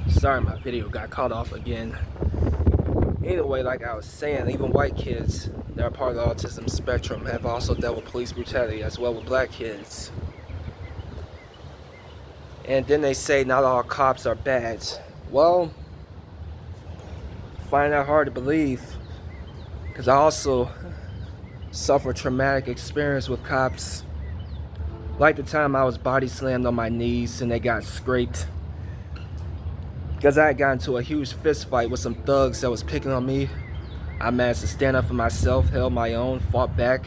Sorry, my video got cut off again. Anyway, like I was saying, even white kids that are part of the autism spectrum have also dealt with police brutality as well with black kids. And then they say not all cops are bad. Well, find that hard to believe, because I also suffered traumatic experience with cops. Like the time I was body slammed on my knees and they got scraped because I had gotten into a huge fist fight with some thugs that was picking on me. I managed to stand up for myself, held my own, fought back.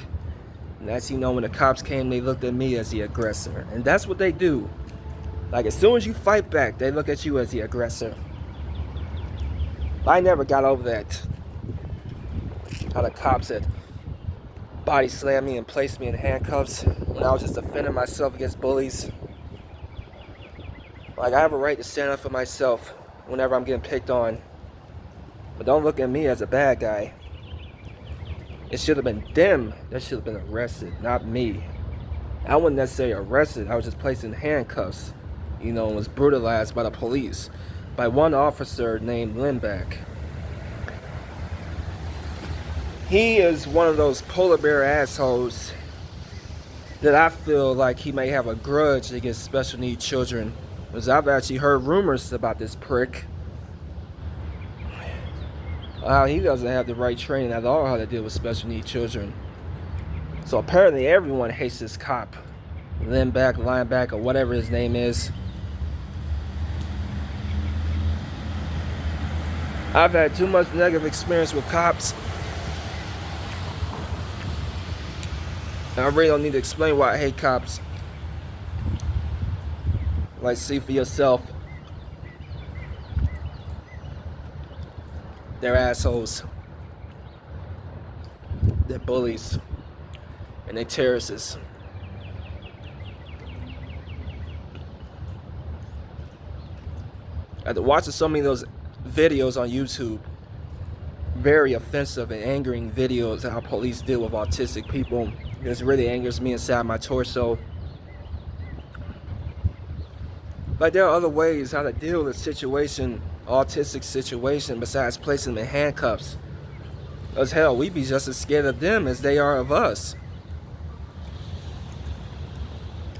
And as you know, when the cops came, they looked at me as the aggressor. And that's what they do. Like, as soon as you fight back, they look at you as the aggressor. I never got over that. How the cops had body slammed me and placed me in handcuffs when I was just defending myself against bullies. Like, I have a right to stand up for myself whenever I'm getting picked on. But don't look at me as a bad guy. It should have been them that should have been arrested, not me. I wasn't necessarily arrested. I was just placed in handcuffs, and was brutalized by the police, by one officer named Lindback. He is one of those polar bear assholes that I feel like he may have a grudge against special needs children. Because I've actually heard rumors about this prick. He doesn't have the right training at all how to deal with special needs children. So apparently everyone hates this cop. Lindback, Lineback, or whatever his name is. I've had too much negative experience with cops. And I really don't need to explain why I hate cops. Like, see for yourself. They're assholes. They're bullies. And they're terrorists. After watching so many of those videos on YouTube, very offensive and angering videos of how police deal with autistic people, this really angers me inside my torso. Like, there are other ways how to deal with a situation, autistic situation, besides placing them in handcuffs. Because hell, we be just as scared of them as they are of us.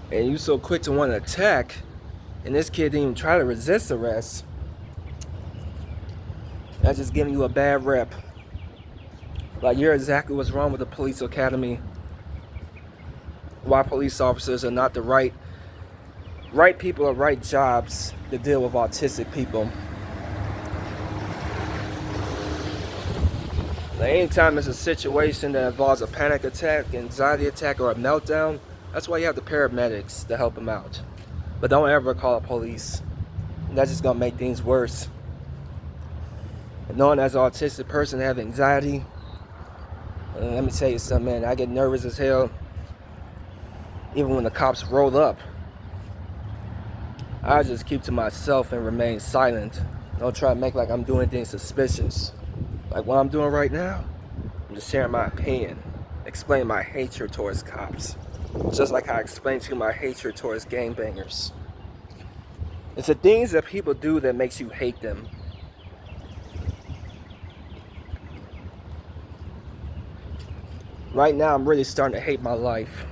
And you so quick to want to attack, and this kid didn't even try to resist arrest. That's just giving you a bad rep. Like, you're exactly what's wrong with the police academy. Why police officers are not the right people or right jobs to deal with autistic people. Like, anytime there's a situation that involves a panic attack, anxiety attack, or a meltdown, that's why you have the paramedics to help them out. But don't ever call the police. That's just gonna make things worse. And knowing as an autistic person have anxiety, let me tell you something, man. I get nervous as hell. Even when the cops roll up, I just keep to myself and remain silent. Don't try to make like I'm doing anything suspicious. Like what I'm doing right now, I'm just sharing my opinion, explaining my hatred towards cops. Just like I explained to you my hatred towards gangbangers. It's the things that people do that makes you hate them. Right now, I'm really starting to hate my life.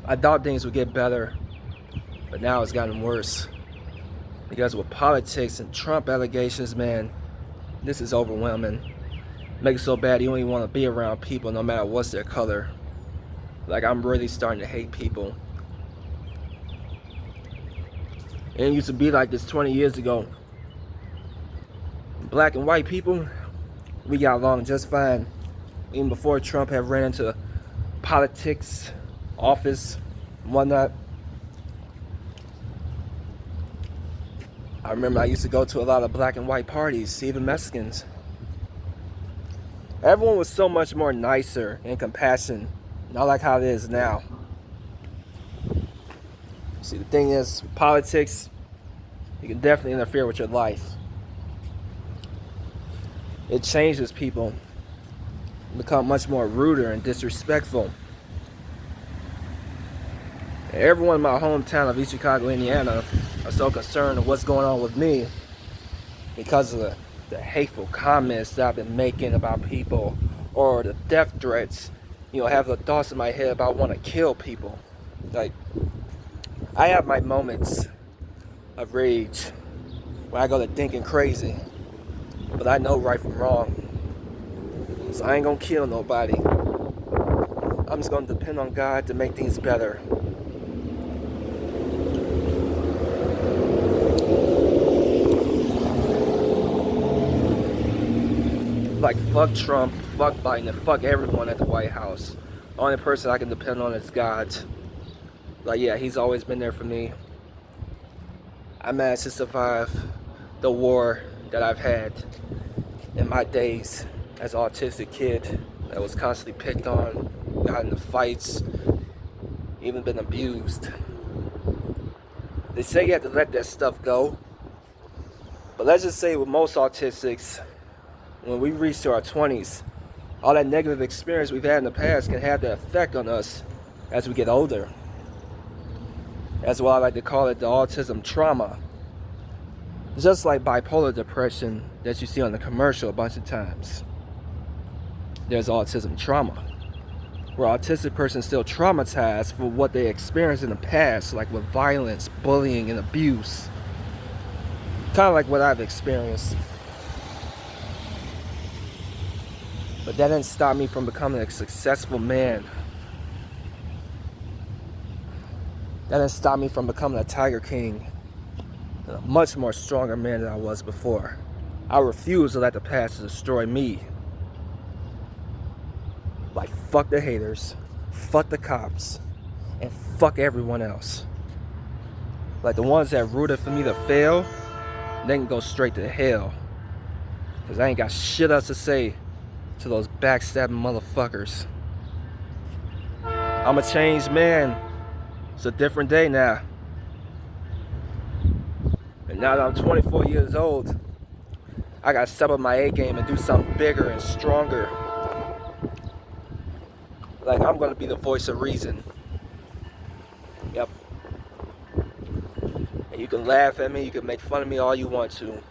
I thought things would get better, but now it's gotten worse. Because with politics and Trump allegations, man, this is overwhelming. Makes it so bad you don't even want to be around people no matter what's their color. Like, I'm really starting to hate people. And it used to be like this 20 years ago. Black and white people, we got along just fine. Even before Trump had ran into politics, office, and whatnot. I remember I used to go to a lot of black and white parties, even Mexicans. Everyone was so much more nicer and compassionate, not like how it is now. See, the thing is, politics, you can definitely interfere with your life. It changes people, become much more ruder and disrespectful. Everyone in my hometown of East Chicago, Indiana, are so concerned with what's going on with me because of the hateful comments that I've been making about people, or the death threats. I have the thoughts in my head about wanting to kill people. Like, I have my moments of rage when I go to thinking crazy, but I know right from wrong. So I ain't gonna kill nobody. I'm just gonna depend on God to make things better. Like, fuck Trump, fuck Biden, and fuck everyone at the White House. The only person I can depend on is God. Like, yeah, he's always been there for me. I managed to survive the war that I've had in my days as an autistic kid that was constantly picked on, got into fights, even been abused. They say you have to let that stuff go. But let's just say with most autistics, when we reach to our 20s, all that negative experience we've had in the past can have that effect on us as we get older. That's why I like to call it the autism trauma. Just like bipolar depression that you see on the commercial a bunch of times. There's autism trauma, where an autistic person is still traumatized for what they experienced in the past, like with violence, bullying, and abuse. Kind of like what I've experienced. But that didn't stop me from becoming a successful man. That didn't stop me from becoming a Tiger King, and a much more stronger man than I was before. I refuse to let the past destroy me. Like, fuck the haters, fuck the cops, and fuck everyone else. Like, the ones that rooted for me to fail, they can go straight to hell. Because I ain't got shit else to say to those backstabbing motherfuckers. I'm a changed man. It's a different day now. And now that I'm 24 years old, I gotta step up my A game and do something bigger and stronger. Like, I'm gonna be the voice of reason. Yep. And you can laugh at me, you can make fun of me all you want to.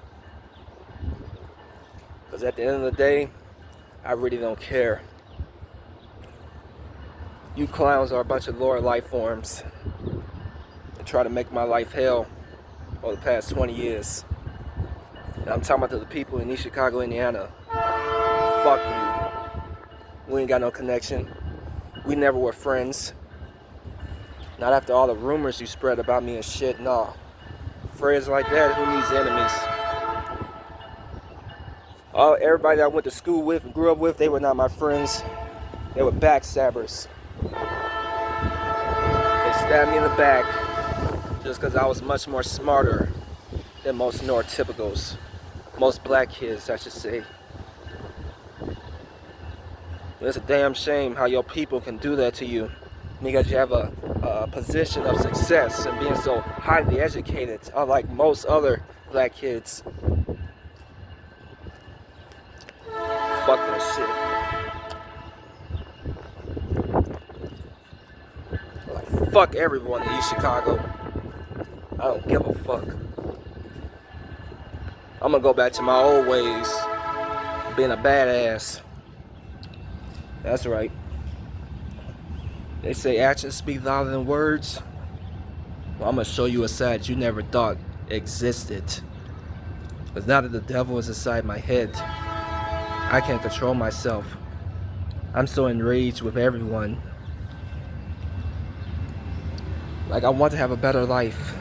Because at the end of the day, I really don't care. You clowns are a bunch of lower life forms and try to make my life hell over the past 20 years. And I'm talking about to the people in East Chicago, Indiana. Fuck you. We ain't got no connection. We never were friends. Not after all the rumors you spread about me and shit, nah. Friends like that, who needs enemies? Everybody that I went to school with and grew up with, they were not my friends. They were backstabbers. They stabbed me in the back just because I was much more smarter than most neurotypicals. Most black kids, I should say. It's a damn shame how your people can do that to you because you have a position of success and being so highly educated, unlike most other black kids. Fuck that shit. Like, fuck everyone in East Chicago. I don't give a fuck. I'm gonna go back to my old ways, being a badass. That's right. They say actions speak louder than words. Well, I'm gonna show you a side you never thought existed. Because now that the devil is inside my head, I can't control myself. I'm so enraged with everyone. Like, I want to have a better life.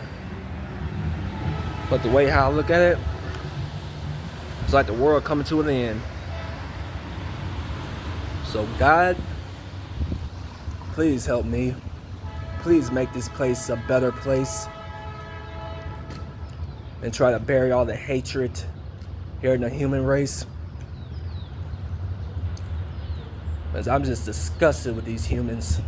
But the way how I look at it, it's like the world coming to an end. So God, please help me. Please make this place a better place. And try to bury all the hatred here in the human race. Because I'm just disgusted with these humans.